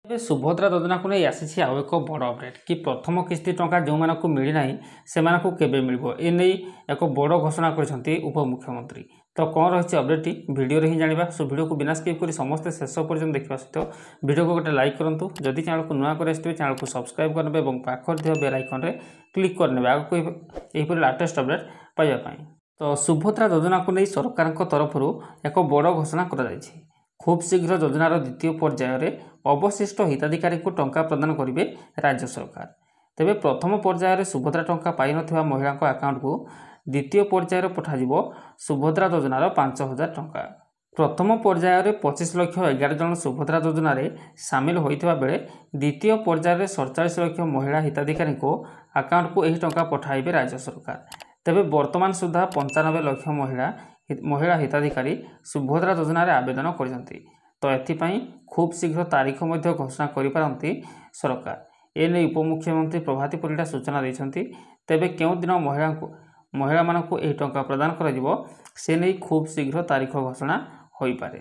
ଏବେ ସୁଭଦ୍ରା ଯୋଜନାକୁ ନେଇ ଆସିଛି ଆଉ ଏକ ବଡ଼ ଅପଡେଟ୍ କି ପ୍ରଥମ କିସ୍ତି ଟଙ୍କା ଯେଉଁମାନଙ୍କୁ ମିଳିନାହିଁ ସେମାନଙ୍କୁ କେବେ ମିଳିବ ଏ ନେଇ ଏକ ବଡ଼ ଘୋଷଣା କରିଛନ୍ତି ଉପମୁଖ୍ୟମନ୍ତ୍ରୀ। ତ କ'ଣ ରହିଛି ଅପଡେଟ୍ଟି ଭିଡ଼ିଓରେ ହିଁ ଜାଣିବା। ସୋ ଭିଡ଼ିଓକୁ ବିନା ସ୍କିପ୍ କରି ସମସ୍ତେ ଶେଷ ପର୍ଯ୍ୟନ୍ତ ଦେଖିବା ସହିତ ଭିଡ଼ିଓକୁ ଗୋଟେ ଲାଇକ୍ କରନ୍ତୁ। ଯଦି ଚ୍ୟାନେଲକୁ ନୂଆ କରି ଆସିଥିବେ ଚ୍ୟାନେଲକୁ ସବସ୍କ୍ରାଇବ୍ କରିନେବେ ଏବଂ ପାଖରେ ଥିବା ବେଲ୍ ଆଇକନ୍ରେ କ୍ଲିକ୍ କରିନେବେ ଆଗକୁ ଏହିପରି ଲାଟେଷ୍ଟ ଅପଡେଟ୍ ପାଇବା ପାଇଁ। ତ ସୁଭଦ୍ରା ଯୋଜନାକୁ ନେଇ ସରକାରଙ୍କ ତରଫରୁ ଏକ ବଡ଼ ଘୋଷଣା କରାଯାଇଛି। ଖୁବ୍ ଶୀଘ୍ର ଯୋଜନାର ଦ୍ୱିତୀୟ ପର୍ଯ୍ୟାୟରେ ଅବଶିଷ୍ଟ ହିତାଧିକାରୀଙ୍କୁ ଟଙ୍କା ପ୍ରଦାନ କରିବେ ରାଜ୍ୟ ସରକାର। ତେବେ ପ୍ରଥମ ପର୍ଯ୍ୟାୟରେ ସୁଭଦ୍ରା ଟଙ୍କା ପାଇନଥିବା ମହିଳାଙ୍କ ଆକାଉଣ୍ଟକୁ ଦ୍ୱିତୀୟ ପର୍ଯ୍ୟାୟରେ ପଠାଯିବ ସୁଭଦ୍ରା ଯୋଜନାର 5,000 ଟଙ୍କା। ପ୍ରଥମ ପର୍ଯ୍ୟାୟରେ 25,11 ଜଣ ସୁଭଦ୍ରା ଯୋଜନାରେ ସାମିଲ ହୋଇଥିବା ବେଳେ ଦ୍ୱିତୀୟ ପର୍ଯ୍ୟାୟରେ 47 ଲକ୍ଷ ମହିଳା ହିତାଧିକାରୀଙ୍କ ଆକାଉଣ୍ଟକୁ ଏହି ଟଙ୍କା ପଠାଇବେ ରାଜ୍ୟ ସରକାର। ତେବେ ବର୍ତ୍ତମାନ ସୁଦ୍ଧା 95 ଲକ୍ଷ ମହିଳା ହିତାଧିକାରୀ ସୁଭଦ୍ରା ଯୋଜନାରେ ଆବେଦନ କରିଛନ୍ତି। ତ ଏଥିପାଇଁ ଖୁବ୍ ଶୀଘ୍ର ତାରିଖ ମଧ୍ୟ ଘୋଷଣା କରିପାରନ୍ତି ସରକାର। ଏନେଇ ଉପମୁଖ୍ୟମନ୍ତ୍ରୀ ପ୍ରଭାତୀ ପରିଡ଼ା ସୂଚନା ଦେଇଛନ୍ତି। ତେବେ କେଉଁଦିନ ମହିଳାମାନଙ୍କୁ ଏହି ଟଙ୍କା ପ୍ରଦାନ କରାଯିବ ସେ ନେଇ ଖୁବ୍ ଶୀଘ୍ର ତାରିଖ ଘୋଷଣା ହୋଇପାରେ।